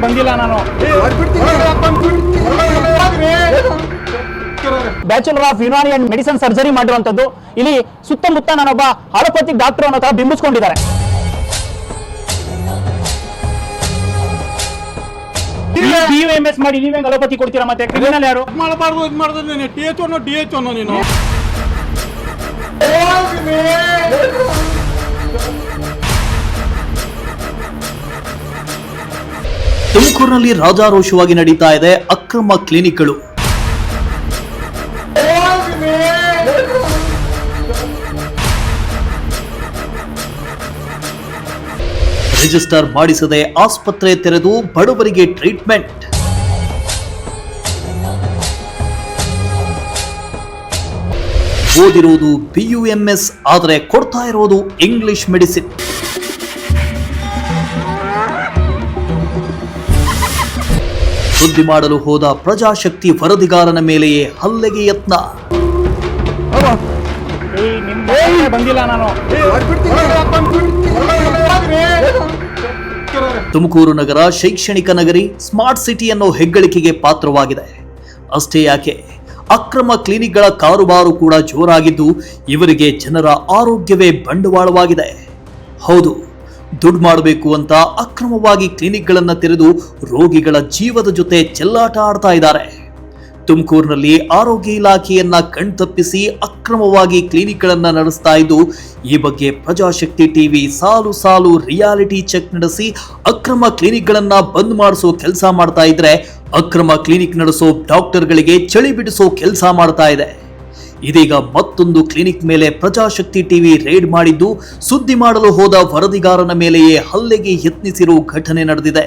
ಬಂದಿಲ್ಲ ನಾನು. Bachelor of Unani and medicine surgery ಮಾಡಿರುವಂತದ್ದು. ಇಲ್ಲಿ ಸುತ್ತಮುತ್ತ ನಾನೊಬ್ಬ ಅಲೋಪತಿಕ್ ಡಾಕ್ಟರ್ ಅನ್ನೋ ತರ ಬಿಂಬಿಸ್ಕೊಂಡಿದ್ದಾರೆ. DUMS ಮಾಡಿ ನೀವೇ ಅಲೋಪತಿ ಕೊಡ್ತೀರಾ? ಮತ್ತೆ ಕ್ರಿಮಿನಲ್ ಯಾರು? ಮಾಡಬಾರ್ದು, ಇದು ಮಾಡಿದ್ರೆ ನೀನು DH ಅನ್ನೋ ನೀನು. ತುಮಕೂರಿನಲ್ಲಿ ರಾಜಾರೋಷವಾಗಿ ನಡೀತಾ ಇದೆ ಅಕ್ರಮ ಕ್ಲಿನಿಕ್ಗಳು. ರಿಜಿಸ್ಟರ್ ಮಾಡಿಸದೆ ಆಸ್ಪತ್ರೆ ತೆರೆದು ಬಡವರಿಗೆ ಟ್ರೀಟ್ಮೆಂಟ್. ಓದಿರುವುದು BUMS ಆದರೆ ಕೊಡ್ತಾ ಇರೋದು ಇಂಗ್ಲಿಷ್ ಮೆಡಿಸಿನ್. ಸುದ್ದಿ ಮಾಡಲು ಹೋದ ಪ್ರಜಾಶಕ್ತಿ ವರದಿಗಾರನ ಮೇಲೆಯೇ ಹಲ್ಲೆಗೆ ಯತ್ನ. ಬಂದಿಲ್ಲ ನಾನು. ತುಮಕೂರು ನಗರ ಶೈಕ್ಷಣಿಕ ನಗರಿ, ಸ್ಮಾರ್ಟ್ ಸಿಟಿ ಅನ್ನೋ ಹೆಗ್ಗಳಿಕೆಗೆ ಪಾತ್ರವಾಗಿದೆ. ಅಷ್ಟೇ ಯಾಕೆ, ಅಕ್ರಮ ಕ್ಲಿನಿಕ್ಗಳ ಕಾರುಬಾರು ಕೂಡ ಜೋರಾಗಿದ್ದು ಇವರಿಗೆ ಜನರ ಆರೋಗ್ಯವೇ ಬಂಡವಾಳವಾಗಿದೆ. ಹೌದು, ದುಡ್ಡು ಮಾಡಬೇಕು ಅಂತ ಅಕ್ರಮವಾಗಿ ಕ್ಲಿನಿಕ್ಗಳನ್ನು ತೆರೆದು ರೋಗಿಗಳ ಜೀವದ ಜೊತೆ ಚೆಲ್ಲಾಟ ಆಡ್ತಾ ಇದ್ದಾರೆ. ತುಮಕೂರಿನಲ್ಲಿ ಆರೋಗ್ಯ ಇಲಾಖೆಯನ್ನ ಕಣ್ತಪ್ಪಿಸಿ ಅಕ್ರಮವಾಗಿ ಕ್ಲಿನಿಕ್ಗಳನ್ನು ನಡೆಸ್ತಾ ಇದ್ದು, ಈ ಬಗ್ಗೆ ಪ್ರಜಾಶಕ್ತಿ ಟಿವಿ ಸಾಲು ಸಾಲು ರಿಯಾಲಿಟಿ ಚೆಕ್ ನಡೆಸಿ ಅಕ್ರಮ ಕ್ಲಿನಿಕ್ಗಳನ್ನು ಬಂದ್ ಮಾಡಿಸೋ ಕೆಲಸ ಮಾಡ್ತಾ ಇದ್ರೆ, ಅಕ್ರಮ ಕ್ಲಿನಿಕ್ ನಡೆಸೋ ಡಾಕ್ಟರ್ಗಳಿಗೆ ಚಳಿ ಬಿಡಿಸೋ ಕೆಲಸ ಮಾಡ್ತಾ ಇದೆ. ಇದೀಗ ಮತ್ತೊಂದು ಕ್ಲಿನಿಕ್ ಮೇಲೆ ಪ್ರಜಾಶಕ್ತಿ ಟಿವಿ ರೇಡ್ ಮಾಡಿದ್ದು, ಸುದ್ದಿ ಮಾಡಲು ಹೋದ ವರದಿಗಾರನ ಮೇಲೆಯೇ ಹಲ್ಲೆಗೆ ಯತ್ನಿಸಿರೋ ಘಟನೆ ನಡೆದಿದೆ.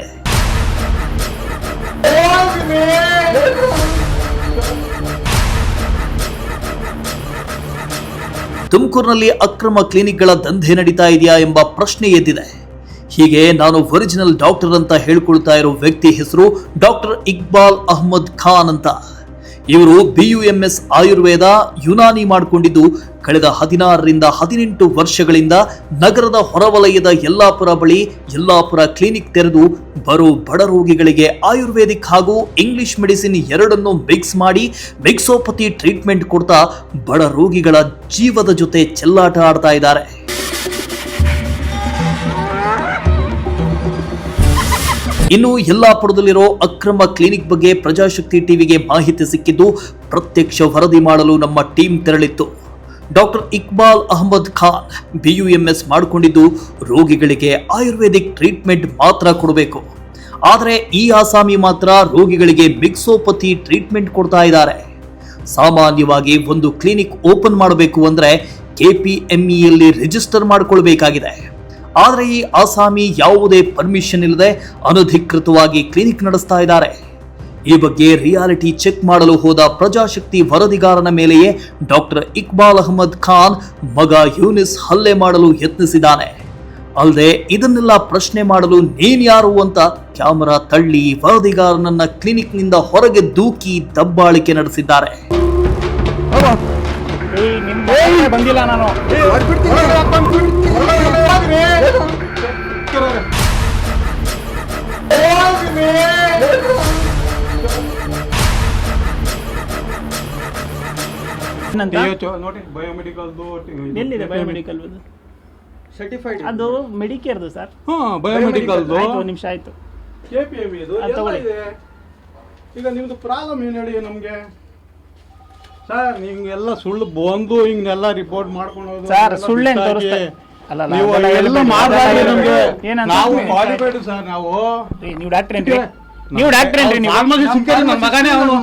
ತುಮಕೂರಿನಲ್ಲಿ ಅಕ್ರಮ ಕ್ಲಿನಿಕ್ಗಳ ದಂಧೆ ನಡೀತಾ ಇದೆಯಾ ಎಂಬ ಪ್ರಶ್ನೆ ಎದ್ದಿದೆ. ಹೀಗೆ ನಾನು ಒರಿಜಿನಲ್ ಡಾಕ್ಟರ್ ಅಂತ ಹೇಳ್ಕೊಳ್ತಾ ಇರೋ ವ್ಯಕ್ತಿ ಹೆಸರು ಡಾಕ್ಟರ್ ಇಕ್ಬಾಲ್ ಅಹ್ಮದ್ ಖಾನ್ ಅಂತ. ಇವರು BUMS ಆಯುರ್ವೇದ ಯುನಾನಿ ಮಾಡಿಕೊಂಡಿದ್ದು ಕಳೆದ 16ರಿಂದ 18 ವರ್ಷಗಳಿಂದ ನಗರದ ಹೊರವಲಯದ ಯಲ್ಲಾಪುರ ಬಳಿ ಯಲ್ಲಾಪುರ ಕ್ಲಿನಿಕ್ ತೆರೆದು ಬರೋ ಬಡ ರೋಗಿಗಳಿಗೆ ಆಯುರ್ವೇದಿಕ್ ಹಾಗೂ ಇಂಗ್ಲಿಷ್ ಮೆಡಿಸಿನ್ ಎರಡನ್ನೂ ಮಿಕ್ಸ್ ಮಾಡಿ ಮಿಕ್ಸೋಪತಿ ಟ್ರೀಟ್ಮೆಂಟ್ ಕೊಡ್ತಾ ಬಡ ರೋಗಿಗಳ ಜೀವದ ಜೊತೆ ಚೆಲ್ಲಾಟ ಆಡ್ತಾ ಇದ್ದಾರೆ. ಇನ್ನು ಯಲ್ಲಾಪುರದಲ್ಲಿರೋ ಅಕ್ರಮ ಕ್ಲಿನಿಕ್ ಬಗ್ಗೆ ಪ್ರಜಾಶಕ್ತಿ ಟಿವಿಗೆ ಮಾಹಿತಿ ಸಿಕ್ಕಿದ್ದು ಪ್ರತ್ಯಕ್ಷ ವರದಿ ಮಾಡಲು ನಮ್ಮ ಟೀಮ್ ತೆರಳಿತ್ತು. ಡಾಕ್ಟರ್ ಇಕ್ಬಾಲ್ ಅಹ್ಮದ್ ಖಾನ್ BUMS ಮಾಡಿಕೊಂಡಿದ್ದು ರೋಗಿಗಳಿಗೆ ಆಯುರ್ವೇದಿಕ್ ಟ್ರೀಟ್ಮೆಂಟ್ ಮಾತ್ರ ಕೊಡಬೇಕು. ಆದರೆ ಈ ಆಸಾಮಿ ಮಾತ್ರ ರೋಗಿಗಳಿಗೆ ಮಿಕ್ಸೋಪತಿ ಟ್ರೀಟ್ಮೆಂಟ್ ಕೊಡ್ತಾ ಇದ್ದಾರೆ. ಸಾಮಾನ್ಯವಾಗಿ ಒಂದು ಕ್ಲಿನಿಕ್ ಓಪನ್ ಮಾಡಬೇಕು ಅಂದ್ರೆ KPMEಯಲ್ಲಿ ರಿಜಿಸ್ಟರ್ ಮಾಡಿಕೊಳ್ಬೇಕಾಗಿದೆ. ಆದರೆ ಈ ಆಸಾಮಿ ಯಾವುದೇ ಪರ್ಮಿಷನ್ ಇಲ್ಲದೆ ಅನಧಿಕೃತವಾಗಿ ಕ್ಲಿನಿಕ್ ನಡೆಸ್ತಾ ಇದ್ದಾರೆ. ಈ ಬಗ್ಗೆ ರಿಯಾಲಿಟಿ ಚೆಕ್ ಮಾಡಲು ಹೋದ ಪ್ರಜಾಶಕ್ತಿ ವರದಿಗಾರನ ಮೇಲೆಯೇ ಡಾಕ್ಟರ್ ಇಕ್ಬಾಲ್ ಅಹ್ಮದ್ ಖಾನ್ ಮಗ ಯೂನಿಸ್ ಹಲ್ಲೆ ಮಾಡಲು ಯತ್ನಿಸಿದ್ದಾನೆ. ಅಲ್ಲದೆ ಇದನ್ನೆಲ್ಲ ಪ್ರಶ್ನೆ ಮಾಡಲು ನೀನ್ ಯಾರು ಅಂತ ಕ್ಯಾಮೆರಾ ತಳ್ಳಿ ವರದಿಗಾರನನ್ನ ಕ್ಲಿನಿಕ್ನಿಂದ ಹೊರಗೆ ದೂಕಿ ದಬ್ಬಾಳಿಕೆ ನಡೆಸಿದ್ದಾರೆ. ಬಂದಿಲ್ಲ ನಾನು. ನೋಡಿ ಬಯೋಮೆಡಿಕಲ್ದು ಎಲ್ಲಿದೆ? ಬಯೋಮೆಡಿಕಲ್ ಸರ್ಟಿಫೈಡ್ ಅದು ಮೆಡಿಕೇರ್ದು ಸರ್. ಬಯೋಮೆಡಿಕಲ್ದು ಒಂದು ನಿಮಿಷ ಆಯ್ತು. KPME ಇದು ಎಲ್ಲ ಇದೆ. ಈಗ ನಿಮ್ದು ಪ್ರಾಬ್ಲಮ್ ಏನು ಹೇಳಿ ನಮ್ಗೆ ಸರ್? ನಿಮ್ಗೆಲ್ಲ ಸುಳ್ಳು ಬಂದು ಹಿಂಗೆಲ್ಲ ರಿಪೋರ್ಟ್ ಮಾಡ್ಕೊಂಡು ಸರ್, ಸುಳ್ಳೇನು ತೋರಿಸ್ತಾ ಅಲ್ಲ ನೀವು ಎಲ್ಲ ಮಾಡ್ಬಾರ್ದು ನಮ್ಗೆ. ನಾವು ಕ್ವಾಲಿಫೈಡ್ ಸರ್. ನಾವು ನೀವು ಡಾಕ್ಟರ್ ಏನ್ರಿ? ನೀವು ಡಾಕ್ಟರ್ ಏನ್ರಿ? ನೀವು ಫಾರ್ಮಸಿ ಸಿಕ್ಕರೆ ನಮ್ಮ ಮಗನೇ ಅವನು.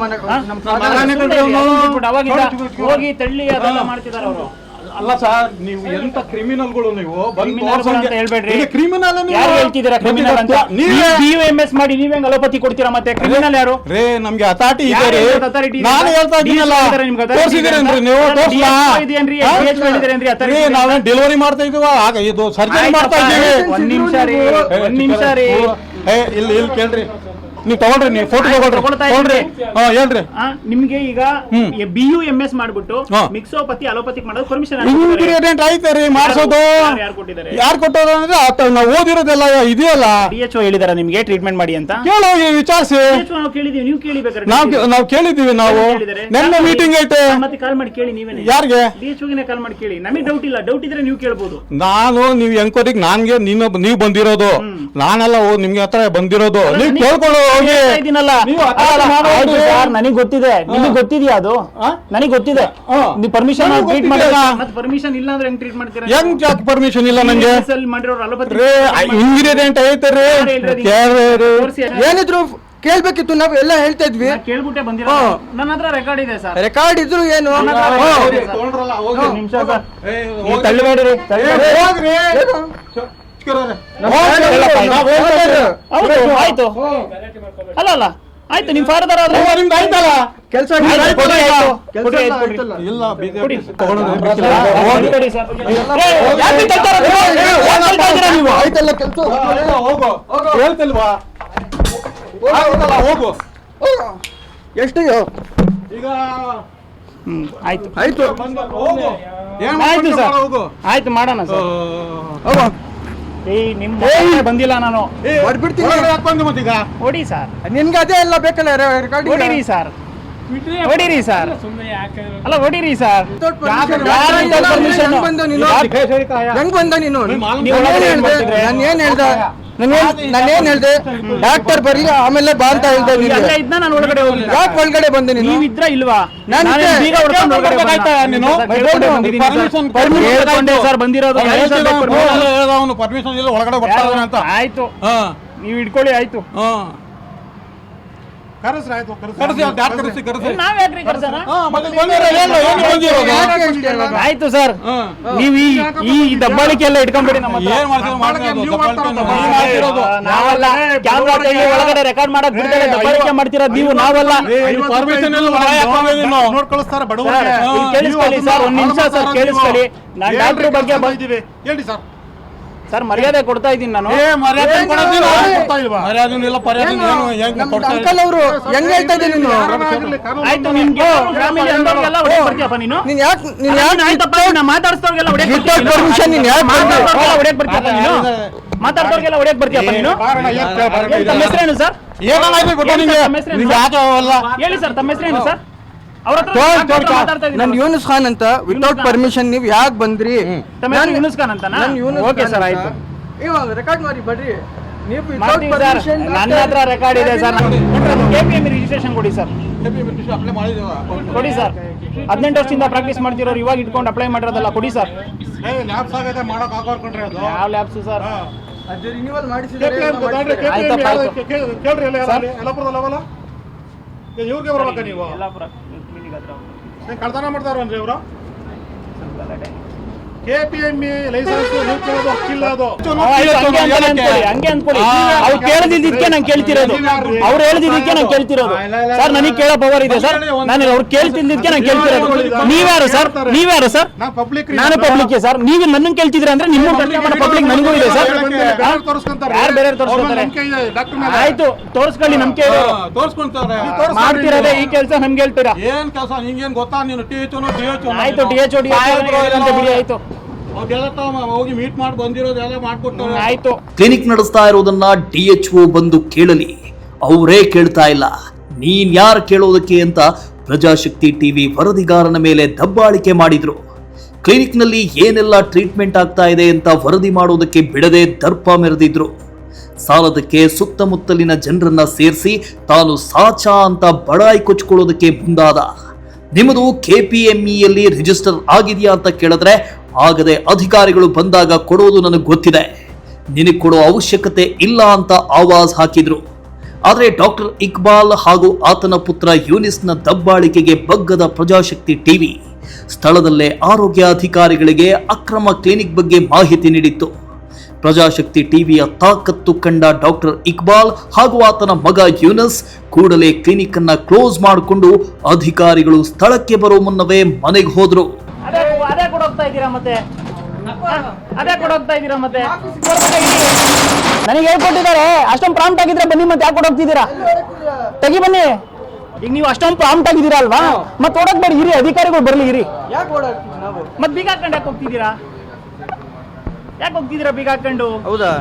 ಹೋಗಿ ತಳ್ಳಿ ಅದೆಲ್ಲ ಮಾಡ್ತಿದ್ದಾರೆ ಅವರು. ಅಲ್ಲ ಸರ್, ನೀವು ಎಂತ ಕ್ರಿಮಿನಲ್ಗಳು ನೀವು ಹೇಳ್ಬೇಡ್ರಿ. ಕ್ರಿಮಿನಲ್ ಯಾರು ಹೇಳ್ತಿದ್ದೀರಾ ಕ್ರಿಮಿನಲ್ ಅಂತ? BUMS ಮಾಡಿ ನೀವೇ ಅಲೋಪತಿ ಕೊಡ್ತೀರಾ? ಮತ್ತೆ ಕ್ರಿಮಿನಲ್ ಯಾರು? ರೇ ನಮ್ಗೆ ಅಥಾರಿಟಿ ಇದೆ ರೀ. ನಾನು ಹೇಳ್ತಾ ಇದ್ದೀನಲ್ಲ, ತೋರಿಸಿದ್ದೀರೇನ್ರಿ ನೀವು? ನಾವೇ ಡೆಲಿವರಿ ಮಾಡ್ತಾ ಇದೀವ, ಇದು ಸರ್ಜರಿ ಮಾಡ್ತಾ ಇದ್ದೀವಿ. ಒಂದ್ ನಿಮಿಷ ರೀ. ಇಲ್ಲಿ ಕೇಳ್ರಿ. ನೀವು ತಗೊಳ್ರಿ, ನೀವು ಫೋಟೋ ತಗೊಳ್ತಾ ತಗೊಳ್ರಿ. ಇದ್ದೀವಿ. ಹೇಳ್ರಿ. ನಿಮ್ಗೆ ಈಗ BUMS ಮಾಡ್ಬಿಟ್ಟು ಹಾ. ಮಿಕ್ಸೋಪತಿ ಅಲೋಪತಿಕ್ ಮಾಡೋದು ಪರ್ಮಿಷನ್ ಇಂಗ್ರೀಡಿಯಂಟ್ ಐತೆ ರೀ ಮಾಡಿಸೋದು. ಯಾರು ಕೊಟ್ಟಿದ್ದಾರೆ? ಯಾರು ಕೊಟ್ಟೋದು ಅಂದ್ರೆ ನಾವು ಓದಿರೋದೆಲ್ಲ ಇದೆಯಲ್ಲ. DHO ಹೇಳಿದಾರ ನಿಮ್ಗೆ ಟ್ರೀಟ್ಮೆಂಟ್ ಮಾಡಿ ಅಂತ? ಕೇಳೋ ವಿಚಾರಿಸಿ. ನಾವು ಕೇಳಿದೀವಿ, ನೀವು ಕೇಳಿಬೇಕಾದ್ರೆ. ನಾವು ಕೇಳಿದೀವಿ. ನಾವು ನೆನ್ನೆ ಮೀಟಿಂಗ್ ಐತೆ. ಮತ್ತೆ ಕಾಲ್ ಮಾಡಿ ಕೇಳಿ ನೀವೇನೆ. ಯಾರಿಗೆ? DHOಗೆ ಕಾಲ್ ಮಾಡಿ ಕೇಳಿ. ನಮಗೆ ಡೌಟ್ ಇಲ್ಲ, ಡೌಟ್ ಇದ್ರೆ ನೀವು ಕೇಳ್ಬೋದು. ನೀವು ಎಂಕ್ವೈರಿಗೆ ನೀವು ಬಂದಿರೋದು, ನಾನೆಲ್ಲ ನಿಮ್ಗೆ ಹತ್ರ ಬಂದಿರೋದು. ನೀವು ಕೇಳ್ಕೊಳ್ಳೋ ಹೋಗಿ. ನನಗೆ ಗೊತ್ತಿದೆ, ನಿಮಗೆ ಗೊತ್ತಿದ್ಯಾ? ಅದು ನನಗೆ ಗೊತ್ತಿದೆ. ನೀವು ಪರ್ಮಿಷನ್ ಟ್ರೀಟ್ ಮಾಡಿಲ್ಲ. ಮತ್ತೆ ಪರ್ಮಿಷನ್ ಇಲ್ಲ ಅಂದ್ರೆ ಹೆಂಗ್ ಟ್ರೀಟ್ ಮಾಡ್ತೀರಾ? ಹೆಂಗ್ ಪರ್ಮಿಷನ್ ಇಲ್ಲ ನಂಗೆ? ಮಾಡಿರೋರು ಅಲೋಪತಿ ಇಂಗ್ರೀಡಿಯಂಟ್ ಐತೆ ರೀ. ಏನಿದ್ರು ಕೇಳ್ಬೇಕಿತ್ತು, ನಾವ್ ಎಲ್ಲ ಹೇಳ್ತಾ ಇದ್ವಿ. ಕೇಳ್ಬಿಟ್ಟೆ ಬಂದಿರೋ. ನನ್ನ ಹತ್ರ ರೆಕಾರ್ಡ್ ಇದೆ ಸರ್. ರೆಕಾರ್ಡ್ ಇದ್ರು ಏನು ನಿಮಿಷ ಸರ್, ತಳ್ಳಿಬೇಡ್ರಿ. ಆಯ್ತು ಅಲ್ಲ ಆಯ್ತು, ನಿಮ್ ಫಾರ್ದರ್ ಆದ್ರೆ ಕೆಲಸ ಇಲ್ಲ ಆಯ್ತಲ್ಲ ಕೆಲಸ ಹೇಳ್ತಿಲ್ವಾ? ಹೋಗು. ಎಷ್ಟು ಈಗ ಆಯ್ತು ಆಯ್ತು ಆಯ್ತು ಸರ್, ಆಯ್ತು ಮಾಡೋಣ ಸರ್. ನಿಮ್ ಬಂದಿಲ್ಲ ನಾನು ಹೊಡ್ಬಿಡ್ತೀನಿ. ಮತ್ತೀಗ ಹೊಡಿ ಸರ್, ನಿನ್ಗೆ ಅದೇ ಎಲ್ಲ ಬೇಕಲ್ಲ ರೆಕಾರ್ಡ್. ಹೊಡಿರಿ ಸರ್, ಹೊಡಿರಿ ಸರ್. ಅಲ್ಲ ಹೊಡಿರಿ ಸರ್. ಹೆಂಗ್ ಬಂದ ನೀನು? ನಾನೇನ್ ಹೇಳ್ದೆ? ನಾನೇನ್ ಹೇಳ್ದೆ? ಡಾಕ್ಟರ್ ಬರ್ಲಿ ಆಮೇಲೆ ಬಾ ಅಂತ ಹೇಳ್ದೆ. ನಾನು ಒಳಗಡೆ ಹೋಗಿಲ್ಲ. ಯಾಕೆ ಒಳಗಡೆ ಬಂದೆ ನೀನು? ನೀವಿದ್ರ ಇಲ್ವಾ? ಸರ್ ಬಂದಿರೋದು ಪರ್ಮಿಷನ್ ಇಲ್ಲ, ಒಳಗಡೆ ಬರ್ತಾರೆ ಅಂತ. ಆಯ್ತು, ನೀವು ಇಟ್ಕೊಳ್ಳಿ. ಆಯ್ತು, ಆಯ್ತು ಸರ್. ನೀವು ಈ ದಬ್ಬಾಳಿಕೆ ಎಲ್ಲ ಇಟ್ಕೊಂಡ್ಬಿಡಿ. ನಾವಲ್ಲ ಕ್ಯಾಮ್ರಾ ಒಳಗಡೆ ರೆಕಾರ್ಡ್ ಮಾಡಕ್ ಬಿಡ್ತಾರೆ, ದಬ್ಬಾಳಿಕೆ ಮಾಡ್ತಿರೋದು ನೀವು, ನಾವಲ್ಲ. ಕೇಳಿಸ್ಕೊಳ್ಳಿ ಸರ್, ಒಂದ್ ನಿಮಿಷ ಸರ್, ಕೇಳಿಸ್ಕೊಳ್ಳಿ. ನಾನು ಡಾಕ್ಟರ್ ಬಗ್ಗೆ ಹೇಳಿ ಸರ್. ಸರ್ ಮರ್ಯಾದೆ ಕೊಡ್ತಾ ಇದ್ದೀನಿ ನಾನು. ಅಂಕಲ್ ಅವರು ಹೆಂಗ್ ಹೇಳ್ತಾ ಇದ್ದೀನಿ ನೀನು? ಆಯ್ತು, ನಿಮ್ಗೆ ಫ್ಯಾಮಿಲಿ ಅಂದವ್ರಿಗೆಲ್ಲ ಹೊಡೆಯಕ್ ಬರ್ತೀಯಪ್ಪ ನೀನು? ನೀನ್ ಯಾಕೆ ಆಯ್ತಪ್ಪ, ನಾ ಮಾತಾಡ್ಸೋರ್ಗೆಲ್ಲ ಹೊಡೆಯಕ್ ವಿತೌಟ್ ಪರ್ಮಿಷನ್ ನೀನ್ ಯಾಕೆ ಹೊಡೆಯಕ್ ಬರ್ತೀಯಪ್ಪ ನೀನು? ಮಾತಾಡ್ದವ್ರಿಗೆಲ್ಲ ಹೊಡೆಯಕ್ ಬರ್ತೀಯಪ್ಪ ನೀನು? ತಮ್ಮ ಹೆಸರೇನು ಸರ್? ಹೇಳಿ ಸರ್, ತಮ್ಮ ಹೆಸರೇನು ಸರ್? ನನ್ ಯೂನುಸ್ ಖಾನ್ ಅಂತ. ವಿತೌಟ್ ಪರ್ಮಿಷನ್ ನೀವ್ ಯಾಕೆ ಬಂದ್ರಿ? ಯೂನುಸ್ ಖಾನ್ ಅಂತ. ಓಕೆ ಸರ್, ಆಯ್ತು. ಇವಾಗ ರೆಕಾರ್ಡ್ ಮಾಡಿ ಬರ್ರಿ. ನೀವು ನನ್ನ ಹತ್ರ ರೆಕಾರ್ಡ್ ಇದೆ ಸರ್. KPM ರಿಜಿಸ್ಟ್ರೇಷನ್ ಕೊಡಿ ಸರ್. ಕೊಡಿ ಸರ್. 18 ವರ್ಷದಿಂದ ಪ್ರಾಕ್ಟೀಸ್ ಮಾಡ್ತಿರೋರು ಇವಾಗ ಇಟ್ಕೊಂಡು ಅಪ್ಲೈ ಮಾಡಿರೋದಲ್ಲ, ಕೊಡಿ ಸರ್. ಯಾವ ಲ್ಯಾಬ್ಸ್ ಸರ್? ರಿನ್ಯೂವಲ್ ಮಾಡಿಸಿದ್ರೆ ಇವ್ರಿಗೆ ಬರ್ಬೇಕ ನೀವು? ಕಳ್ತನ ಮಾಡ್ತಾರನ್ರಿ ಇವರು? KPM ಲೈಸೆನ್ಸ್ ಹಕ್ಕಿಲ್ಲ ಅದು. ಹಂಗೆ ಅನ್ಕೊಳ್ಳಿ. ಅವ್ರು ಕೇಳದಿದ್ದಕ್ಕೆ ನಾನು ಕೇಳ್ತಿರೋದು, ಅವ್ರು ಹೇಳ್ದಿದ್ದಕ್ಕೆ ನಾನು ಕೇಳ್ತಿರೋದು ಸರ್. ನನಗೆ ಕೇಳೋ ಪವರ್ ಇದೆ ಸರ್. ನಾನು ಅವ್ರು ಕೇಳ್ತಿದ್ದಕ್ಕೆ ನಾನು ಕೇಳ್ತಿರೋದು. ನೀವ್ಯಾರು ಸರ್? ನೀವ್ಯಾರು ಸರ್? ನಾನು ಪಬ್ಲಿಕ್ ಸರ್. ನೀವು ನನ್ನ ಕೇಳ್ತಿದ್ರೆ ಅಂದ್ರೆ ನಿಮ್ಮ ಪಬ್ಲಿಕ್ ನನಗೂ ಇದೆ ಸರ್. ಯಾರು ಬೇರೆ ತೋರಿಸ್ಕೊತಾರೆ? ಆಯ್ತು, ತೋರಿಸ್ಕೊಳ್ಳಿ. ನಮ್ಗೆ ಮಾಡ್ತಿರೋದೇ ಈ ಕೆಲಸ, ನಮ್ಗೆ ಹೇಳ್ತೀರಾ? ಏನ್ ಕೆಲಸ ನಿಂಗೇನ್ ಗೊತ್ತಾ? ನೀನು ಆಯ್ತು, DHO ಬಿಡಿ. ಆಯ್ತು, ಹೋಗಿ ಮೀಟ್ ಮಾಡಿ ಬಂದಿರೋದೆಲ್ಲ ಮಾಡ್ಕೊಟ್ಟು ಆಯ್ತು. ಕ್ಲಿನಿಕ್ ನಡೆಸ್ತಾ ಇರೋದನ್ನ DHO ಬಂದು ಕೇಳಲಿ, ಅವರೇ ಕೇಳ್ತಾ ಇಲ್ಲ. ನೀನ್ ಯಾರು ಕೇಳೋದಕ್ಕೆ ಅಂತ ಪ್ರಜಾಶಕ್ತಿ ಟಿವಿ ವರದಿಗಾರನ ಮೇಲೆ ದಬ್ಬಾಳಿಕೆ ಮಾಡಿದ್ರು. ಕ್ಲಿನಿಕ್ನಲ್ಲಿ ಏನೆಲ್ಲ ಟ್ರೀಟ್ಮೆಂಟ್ ಆಗ್ತಾ ಇದೆ ಅಂತ ವರದಿ ಮಾಡೋದಕ್ಕೆ ಬಿಡದೆ ದರ್ಪ ಮೆರೆದಿದ್ರು. ಸಾಲದಕ್ಕೆ ಸುತ್ತಮುತ್ತಲಿನ ಜನರನ್ನ ಸೇರಿಸಿ ತಾನು ಸಾಚಾ ಅಂತ ಬಡಾಯಿ ಕೊಚ್ಕೊಳ್ಳೋದಕ್ಕೆ ಮುಂದಾದ. ನಿಮ್ಮದು KPMEಯಲ್ಲಿ ರಿಜಿಸ್ಟರ್ ಆಗಿದೆಯಾ ಅಂತ ಕೇಳಿದ್ರೆ ಆಗದೆ ಅಧಿಕಾರಿಗಳು ಬಂದಾಗ ಕೊಡೋದು ನನಗೆ ಗೊತ್ತಿದೆ, ನಿನಗೆ ಕೊಡೋ ಅವಶ್ಯಕತೆ ಇಲ್ಲ ಅಂತ ಆವಾಜ್ ಹಾಕಿದ್ರು. ಆದರೆ ಡಾಕ್ಟರ್ ಇಕ್ಬಾಲ್ ಹಾಗೂ ಆತನ ಪುತ್ರ ಯೂನಿಸ್ನ ದಬ್ಬಾಳಿಕೆಗೆ ಬಗ್ಗದ ಪ್ರಜಾಶಕ್ತಿ ಟಿವಿ ಸ್ಥಳದಲ್ಲೇ ಆರೋಗ್ಯ ಅಧಿಕಾರಿಗಳಿಗೆ ಅಕ್ರಮ ಕ್ಲಿನಿಕ್ ಬಗ್ಗೆ ಮಾಹಿತಿ ನೀಡಿತ್ತು. ಪ್ರಜಾಶಕ್ತಿ ಟಿವಿಯ ತಾಕತ್ತು ಕಂಡ ಡಾಕ್ಟರ್ ಇಕ್ಬಾಲ್ ಹಾಗೂ ಆತನ ಮಗ ಯೂನಸ್ ಕೂಡಲೇ ಕ್ಲಿನಿಕ್ ಅನ್ನ ಕ್ಲೋಸ್ ಮಾಡಿಕೊಂಡು ಅಧಿಕಾರಿಗಳು ಸ್ಥಳಕ್ಕೆ ಬರೋ ಮುನ್ನವೇ ಮನೆಗೆ ಹೋದ್ರು. ಅದೇ ಕೊಡೋಗ್ತಾ ಇದ್ದೀರಾ ಮತ್ತೆ? ನನಗೆ ಹೇಳ್ಕೊಟ್ಟಿದ್ದಾರೆ. ಅಷ್ಟೊಂದು ಪ್ರಾಂಪ್ಟ್ ಆಗಿದ್ರೆ ಬನ್ನಿ, ಮತ್ತೆ ಯಾಕೆ ಹೋಗ್ತಿದ್ದೀರಾ? ತೆಗಿ ಬನ್ನಿ. ಈಗ ನೀವು ಅಷ್ಟೊಂದು ಪ್ರಾಂಪ್ಟ್ ಆಗಿದ್ದೀರಾ ಅಲ್ವಾ, ಮತ್ತೆ ಓಡಕ್ ಬೇಡಿ, ಇರಿ ಅಧಿಕಾರಿಗಳು ಬರ್ಲಿ, ಇರಿ. ಯಾಕೆ ಓಡಾಡ್ತೀವಿ ನಾವು? ಮತ್ತೆ ಬೀಗ ಹಾಕೊಂಡು ಯಾಕೆ ಹೋಗ್ತಿದ್ದೀರಾ? ಯಾಕೆ ಹೋಗ್ತಿದ್ದೀರಾ ಬೀಗ ಹಾಕೊಂಡು? ಹೌದಾ?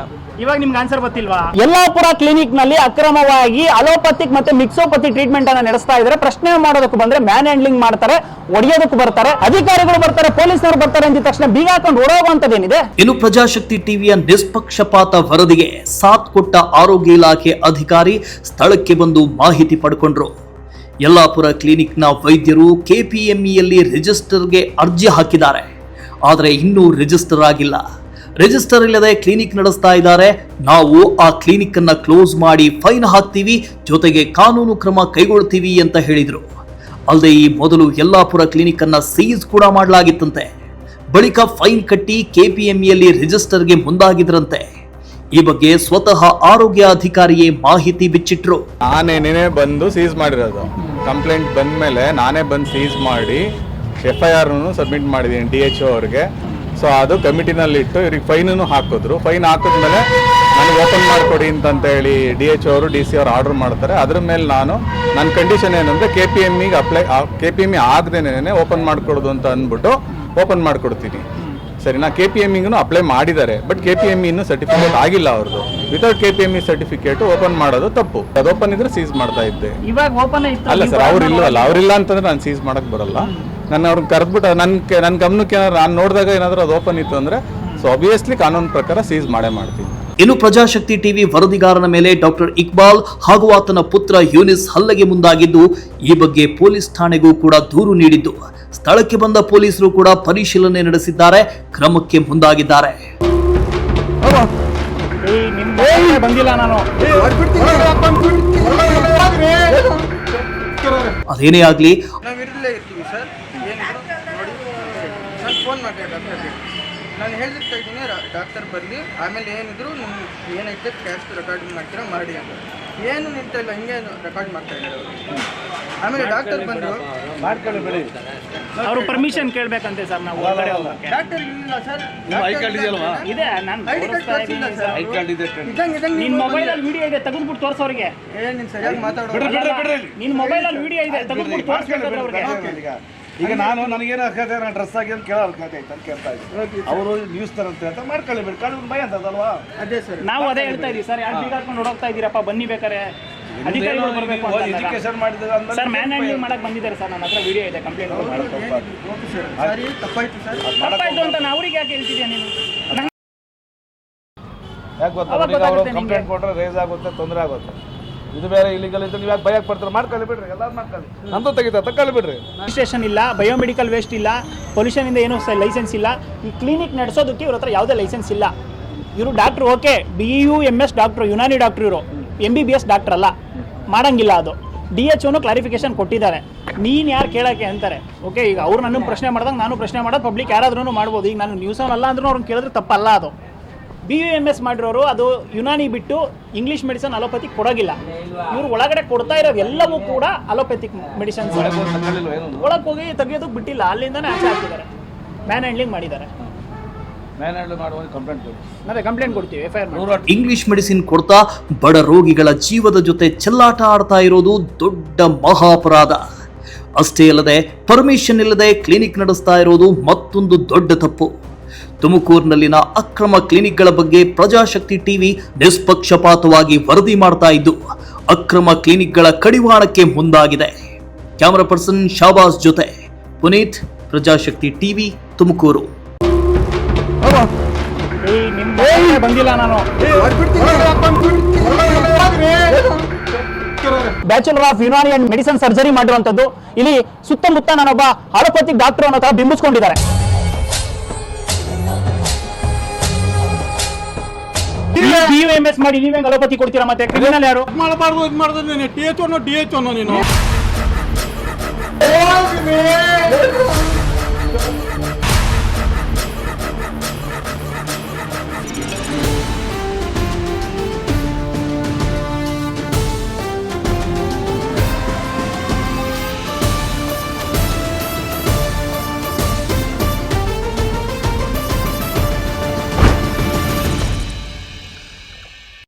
ಇವಾಗ ನಿಮ್ಗೆ ಆನ್ಸರ್ ಗೊತ್ತಿಲ್ವಾ? ಯಲ್ಲಾಪುರ ಕ್ಲಿನಿಕ್ ನಲ್ಲಿ ಅಕ್ರಮವಾಗಿ ಅಲೋಪತಿಕ್ ಮತ್ತೆ ಮಿಕ್ಸೋಪತಿ ಟ್ರೀಟ್ಮೆಂಟ್ ಅನ್ನ ನಡೆಸ್ತಾ ಇದ್ದಾರೆ. ಪ್ರಶ್ನೆ ಮಾಡೋದಕ್ಕೂ ಬಂದ್ರೆ ಮ್ಯಾನ್ ಹ್ಯಾಂಡ್ಲಿಂಗ್ ಮಾಡ್ತಾರೆ, ಒಡೆಯೋದಕ್ಕೂ ಬರ್ತಾರೆ, ಅಧಿಕಾರಿಗಳು ಬರ್ತಾರೆ, ಪೊಲೀಸರು ಬರ್ತಾರೆ ಅಂದ ತಕ್ಷಣ ಬೀಗ ಹಾಕೊಂಡು ಓಡೋಗುವಂತದೇನಿದೆ? ಇನ್ನು ಪ್ರಜಾಶಕ್ತಿ ಟಿವಿಯ ನಿಷ್ಪಕ್ಷಪಾತ ವರದಿಗೆ ಸಾಥ್ ಕೊಟ್ಟ ಆರೋಗ್ಯ ಇಲಾಖೆ ಅಧಿಕಾರಿ ಸ್ಥಳಕ್ಕೆ ಬಂದು ಮಾಹಿತಿ ಪಡ್ಕೊಂಡ್ರು. ಯಲ್ಲಾಪುರ ಕ್ಲಿನಿಕ್ನ ವೈದ್ಯರು ಕೆಪಿಎಂಇಯಲ್ಲಿ ರಿಜಿಸ್ಟರ್ಗೆ ಅರ್ಜಿ ಹಾಕಿದ್ದಾರೆ, ಆದರೆ ಇನ್ನೂ ರಿಜಿಸ್ಟರ್ ಆಗಿಲ್ಲ. ರಿಜಿಸ್ಟರ್ ಇಲ್ಲದೆ ಕ್ಲಿನಿಕ್ ನಡೆಸ್ತಾ ಇದ್ದಾರೆ. ನಾವು ಆ ಕ್ಲಿನಿಕ್ ಅನ್ನ ಕ್ಲೋಸ್ ಮಾಡಿ ಫೈನ್ ಹಾಕ್ತೀವಿ, ಜೊತೆಗೆ ಕಾನೂನು ಕ್ರಮ ಕೈಗೊಳ್ತೀವಿ ಅಂತ ಹೇಳಿದ್ರು. ಅಲ್ಲದೆ ಈ ಮೊದಲು ಯಲ್ಲಾಪುರ ಕ್ಲಿನಿಕ್ ಅನ್ನ ಸೀಸ್ ಕೂಡ ಮಾಡಲಾಗಿತ್ತಂತೆ. ಬಳಿಕ ಫೈನ್ ಕಟ್ಟಿ ಕೆಪಿಎಂಇಯಲ್ಲಿ ರಿಜಿಸ್ಟರ್ಗೆ ಮುಂದಾಗಿದ್ರಂತೆ. ಈ ಬಗ್ಗೆ ಸ್ವತಃ ಆರೋಗ್ಯ ಅಧಿಕಾರಿಯೇ ಮಾಹಿತಿ ಬಿಚ್ಚಿಟ್ರು. ನಾನೇನೇ ಬಂದು ಸೀಸ್ ಮಾಡಿರೋದು. ಕಂಪ್ಲೇಂಟ್ ಬಂದ ಮೇಲೆ ನಾನೇ ಬಂದು ಸೀಸ್ ಮಾಡಿ FIR ಸಬ್ಮಿಟ್ ಮಾಡಿದ್ದೀನಿ DHO ಅವ್ರಿಗೆ. ಸೊ ಅದು ಕಮಿಟಿನಲ್ಲಿ ಇಟ್ಟು ಇವ್ರಿಗೆ ಫೈನೂ ಹಾಕಿದ್ರು. ಫೈನ್ ಹಾಕಿದ್ಮೇಲೆ ನನಗೆ ಓಪನ್ ಮಾಡಿಕೊಡಿ ಅಂತ ಹೇಳಿ DHO ಅವರು DC ಅವರು ಆರ್ಡರ್ ಮಾಡ್ತಾರೆ. ಅದ್ರ ಮೇಲೆ ನನ್ನ ಕಂಡೀಷನ್ ಏನಂದರೆ KPME ಆಗದೇನೆ ಓಪನ್ ಮಾಡಿಕೊಡೋದು ಅಂತ ಅಂದ್ಬಿಟ್ಟು ಓಪನ್ ಮಾಡಿಕೊಡ್ತೀನಿ. ಸರಿನಾ? KPME ಅಪ್ಲೈ ಮಾಡಿದ್ದಾರೆ, ಬಟ್ KPME ಇನ್ನೂ ಸರ್ಟಿಫಿಕೇಟ್ ಆಗಿಲ್ಲ ಅವ್ರದ್ದು. ವಿತೌಟ್ KPME ಸರ್ಟಿಫಿಕೇಟ್ ಓಪನ್ ಮಾಡೋದು ತಪ್ಪು. ಅದು ಓಪನ್ ಇದ್ರೆ ಸೀಸ್ ಮಾಡ್ತಾ ಇದ್ದೆ. ಇವಾಗ ಓಪನ್ ಅಲ್ಲ ಸರ್, ಅವ್ರಿಲ್ಲ ಅಂತಂದ್ರೆ ನಾನು ಸೀಸ್ ಮಾಡಕ್ ಬರಲ್ಲ. ನಾನು ಅವ್ರನ್ನ ಕರೆದ್ಬಿಟ್ಟು ನನ್ನ ಗಮನಕ್ಕೆ ನಾನು ನೋಡಿದಾಗ ಏನಾದರೂ ಅದು ಓಪನ್ ಇತ್ತು ಅಂದ್ರೆ ಸೊ ಆಬ್ವಿಯಸ್ಲಿ ಕಾನೂನು ಪ್ರಕಾರ ಸೀಸ್ ಮಾಡ್ತೀನಿ. ಇನ್ನು ಪ್ರಜಾಶಕ್ತಿ ಟಿವಿ ವರದಿಗಾರನ ಮೇಲೆ ಡಾಕ್ಟರ್ ಇಕ್ಬಾಲ್ ಹಾಗೂ ಆತನ ಪುತ್ರ ಯೂನಿಸ್ ಹಲ್ಲೆಗೆ ಮುಂದಾಗಿದ್ದು, ಈ ಬಗ್ಗೆ ಪೊಲೀಸ್ ಠಾಣೆಗೂ ಕೂಡ ದೂರು ನೀಡಿದ್ದು, ಸ್ಥಳಕ್ಕೆ ಬಂದ ಪೊಲೀಸರು ಕೂಡ ಪರಿಶೀಲನೆ ನಡೆಸಿದ್ದಾರೆ, ಕ್ರಮಕ್ಕೆ ಮುಂದಾಗಿದ್ದಾರೆ. ಬಂದಿಲ್ಲ ನಾನು. ಅದೇನೇ ಆಗ್ಲಿ, ನಾವು ಇರಲೇ ಇರ್ತೀವಿ ಸರ್. ಏನಿದ್ರು ನೋಡಿ, ನಾನು ಫೋನ್ ಮಾಡ್ತೀನಿ ಡಾಕ್ಟರ್ಗೆ. ನಾನು ಹೇಳಿರ್ತಾ ಇದ್ದೀನಿ ಡಾಕ್ಟರ್ ಬರಲಿ, ಆಮೇಲೆ ಏನಿದ್ರು ನಿಮ್ಗೆ ಏನೈತೆ ಕ್ಯಾಶ್ ರೆಕಾರ್ಡಿಂಗ್ ಮಾಡ್ತೀರಾ ಮಾಡಿ ಅಂತ. ಏನು ನಿಂತ ಇಲ್ಲ, ಹಿಂಗೆ ರೆಕಾರ್ಡ್ ಮಾಡ್ತಾ ಇದ್ದಾರೆ ಅವರು. ಆಮೇಲೆ ಡಾಕ್ಟರ್ ಬಂದರು, ಅವರು ಪರ್ಮಿಷನ್ ಕೇಳಬೇಕಂತೆ ಸರ್. ನಾವು ಡಾಕ್ಟರ್ ಇಲ್ಲ ಸರ್, ಇದೆ, ನಾನು ನಿನ್ ಮೊಬೈಲ್ ಅಲ್ಲಿ ವಿಡಿಯೋ ಇದೆ, ತೆಗೆದ್ಬಿಟ್ಟು ತೋರ್ಸೋರಿಗೆ. ನೀನು ಸರಿಯಾಗಿ ಮಾತಾಡೋದು. ನಿನ್ ಮೊಬೈಲ್ ಅಲ್ಲಿ ವಿಡಿಯೋ ಇದೆ, ತೆಗೆದ್ಬಿಟ್ಟು ತೋರಿಸ್ಬೇಕು ಅವ್ರಿಗೆ. ಈಗ ನನಗೇನು ಹಾಕತ್ತೆ, ನಾನು ಡ್ರೆಸ್ ಆಗಿ ಅಂತ ಕೇಳೋ ಅಂತ ಕೇಳ್ತಾ ಇದ್ದೀನಿ. ಅವರು ನ್ಯೂಸ್ ತರಂತೆ ಅಂತ ಮಾಡ್ಕೊಳ್ಳಿ, ಕಾನೂನು ಭಯ ಅಂತದಲ್ವಾ? ಅದೇ ಸರ್, ನಾವು ಅದೇ ಹೇಳ್ತಾ ಇದೀವಿ ಸರ್. ಯಾರು ಬೀಗ ಹಾಕೊಂಡು ಹೊಡೋಗ್ತಾ ಇದೀರಪ್ಪ, ಬನ್ನಿ ಬೇಕಾರೆ ಅಧಿಕಾರಿಗಳು ಬರಬೇಕು ಅಂತ. ಎಜುಕೇಶನ್ ಮಾಡಿದ್ರೆ ಸರ್ ಮ್ಯಾನ್ ಹ್ಯಾಂಡ್ಲಿಂಗ್ ಮಾಡಕ್ ಬಂದಿದ್ದಾರೆ ಸರ್, ನನ್ನ ಹತ್ರ ವಿಡಿಯೋ ಇದೆ, ಕಂಪ್ಲೇಂಟ್ ಓಕೆ ಸರ್, ಸಾರಿ ತಪ್ಪಾಯ್ತು ಸರ್. ತಪ್ಪಾಯ್ತು ಅಂತ ನಾ ಅವ್ರಿಗೆ ಯಾಕೆ ಹೇಳ್ತಿದ್ಯಾ ನೀನು? ಯಾಕೆ ಗೊತ್ತಾ, ಅವರು ಕಂಪ್ಲೇಂಟ್ ಕೊಟ್ಟರೆ ರೇಸ್ ಆಗುತ್ತೆ, ತೊಂದರೆ ಆಗುತ್ತೆ. ಇದು ಬೇರೆ ಇಲ್ಲಿಗಲ್ ಇದ್ದು ನೀವು ಯಾಕೆ ಭಯಕ್ಕೆ ಬರ್ತಾರೆ? ಮಾಡ್ಕೊಳ್ಳಿ ಬಿಡ್ರಿ, ಎಲ್ಲರೂ ಮಾಡ್ಕೊಳ್ಳಿ. ನಂದು ತೆಗಿತಾ ತಕೊಳ್ಳಿ ಬಿಡ್ರಿ. ರಿಜಿಸ್ಟ್ರೇಷನ್ ಇಲ್ಲ, ಬಯೋಮೆಡಿಕಲ್ ವೇಸ್ಟ್ ಇಲ್ಲ, ಪೊಲ್ಯೂಷನ್ ಇಂದ ಏನೂ ಲೈಸೆನ್ಸ್ ಇಲ್ಲ. ಈ ಕ್ಲಿನಿಕ್ ನಡೆಸೋದಕ್ಕೆ ಇವ್ರ ಹತ್ರ ಯಾವುದೇ ಲೈಸೆನ್ಸ್ ಇಲ್ಲ. ಇವರು doctor, okay, BUMS doctor, Unani doctor, ಇವರು MBBS ಡಾಕ್ಟರ್ ಅಲ್ಲ, ಮಾಡಂಗಿಲ್ಲ. ಅದು DHOನು ಕ್ಲಾರಿಫಿಕೇಶನ್ ಕೊಟ್ಟಿದ್ದಾರೆ. ನೀನು ಯಾರು ಕೇಳೋಕ್ಕೆ ಅಂತಾರೆ. ಓಕೆ, ಈಗ ಅವ್ರು ನನ್ನ ಪ್ರಶ್ನೆ ಮಾಡಿದಾಗ ನಾನು ಪ್ರಶ್ನೆ ಮಾಡೋದು ಪಬ್ಲಿಕ್ ಯಾರಾದ್ರೂ ಮಾಡ್ಬೋದು. ಈಗ ನಾನು ನ್ಯೂಸ್ ಅಲ್ಲ ಅಂದ್ರೂ ಅವ್ರನ್ನ ಕೇಳಿದ್ರೆ ತಪ್ಪಲ್ಲ. ಅದು BUMS ಮಾಡಿರೋರು ಅದು ಯುನಾನಿ ಬಿಟ್ಟು ಇಂಗ್ಲೀಷ್ ಮೆಡಿಸನ್ ಅಲೋಪತಿಕ್ ಕೊಡೋಗಿಲ್ಲ. ಇವರು ಒಳಗಡೆ ಕೊಡ್ತಾ ಇರೋದು ಎಲ್ಲವೂ ಕೂಡ ಅಲೋಪತಿಕ್ ಮೆಡಿಸನ್ಸ್. ಒಳಗೆ ಹೋಗಿ ತೆಗಿಯೋದಕ್ಕೆ ಬಿಟ್ಟಿಲ್ಲ, ಅಲ್ಲಿಂದಾನೆ ಆಚೆ ಹಾಕಿದ್ದಾರೆ, ಮ್ಯಾನ್ ಹ್ಯಾಂಡ್ಲಿಂಗ್ ಮಾಡಿದ್ದಾರೆ. ಕಂಪ್ಲೇಂಟ್ ಕೊಡ್ತೀವಿ, FIR. ಇಂಗ್ಲಿಷ್ ಮೆಡಿಸಿನ್ ಕೊಡ್ತಾ ಬಡ ರೋಗಿಗಳ ಜೀವದ ಜೊತೆ ಚೆಲ್ಲಾಟ ಆಡ್ತಾ ಇರೋದು ದೊಡ್ಡ ಮಹಾಪರಾಧ. ಅಷ್ಟೇ ಅಲ್ಲದೆ ಪರ್ಮಿಷನ್ ಇಲ್ಲದೆ ಕ್ಲಿನಿಕ್ ನಡೆಸ್ತಾ ಇರೋದು ಮತ್ತೊಂದು ದೊಡ್ಡ ತಪ್ಪು. ತುಮಕೂರಿನಲ್ಲಿನ ಅಕ್ರಮ ಕ್ಲಿನಿಕ್ಗಳ ಬಗ್ಗೆ ಪ್ರಜಾಶಕ್ತಿ ಟಿವಿ ನಿಷ್ಪಕ್ಷಪಾತವಾಗಿ ವರದಿ ಮಾಡ್ತಾ ಇದ್ದು, ಅಕ್ರಮ ಕ್ಲಿನಿಕ್ಗಳ ಕಡಿವಾಣಕ್ಕೆ ಮುಂದಾಗಿದೆ. ಕ್ಯಾಮರಾ ಪರ್ಸನ್ ಶಾಬಾಸ್ ಜೊತೆ ಪುನೀತ್, ಪ್ರಜಾಶಕ್ತಿ ಟಿವಿ, ತುಮಕೂರು. ಬಂದಿಲ್ಲ ನಾನು. Bachelor of Unani and medicine surgery ಮಾಡಿರುವಂತದ್ದು. ಇಲ್ಲಿ ಸುತ್ತಮುತ್ತ ನಾನೊಬ್ಬ ಅಲೋಪತಿಕ್ ಡಾಕ್ಟರ್ ಅನ್ನೋ ತರ ಬಿಂಬಿಸ್ಕೊಂಡಿದ್ದಾರೆ. BUMS ಮಾಡಿ ನೀವೇ ಅಲೋಪತಿ ಕೊಡ್ತೀರಾ? ಮತ್ತೆ ಕ್ರಿಮಿನಲ್ ಯಾರು? ಮಾಡಬಾರ್ದು, ಇದು ಮಾಡಿದ್ರೆ DHO ನೀನು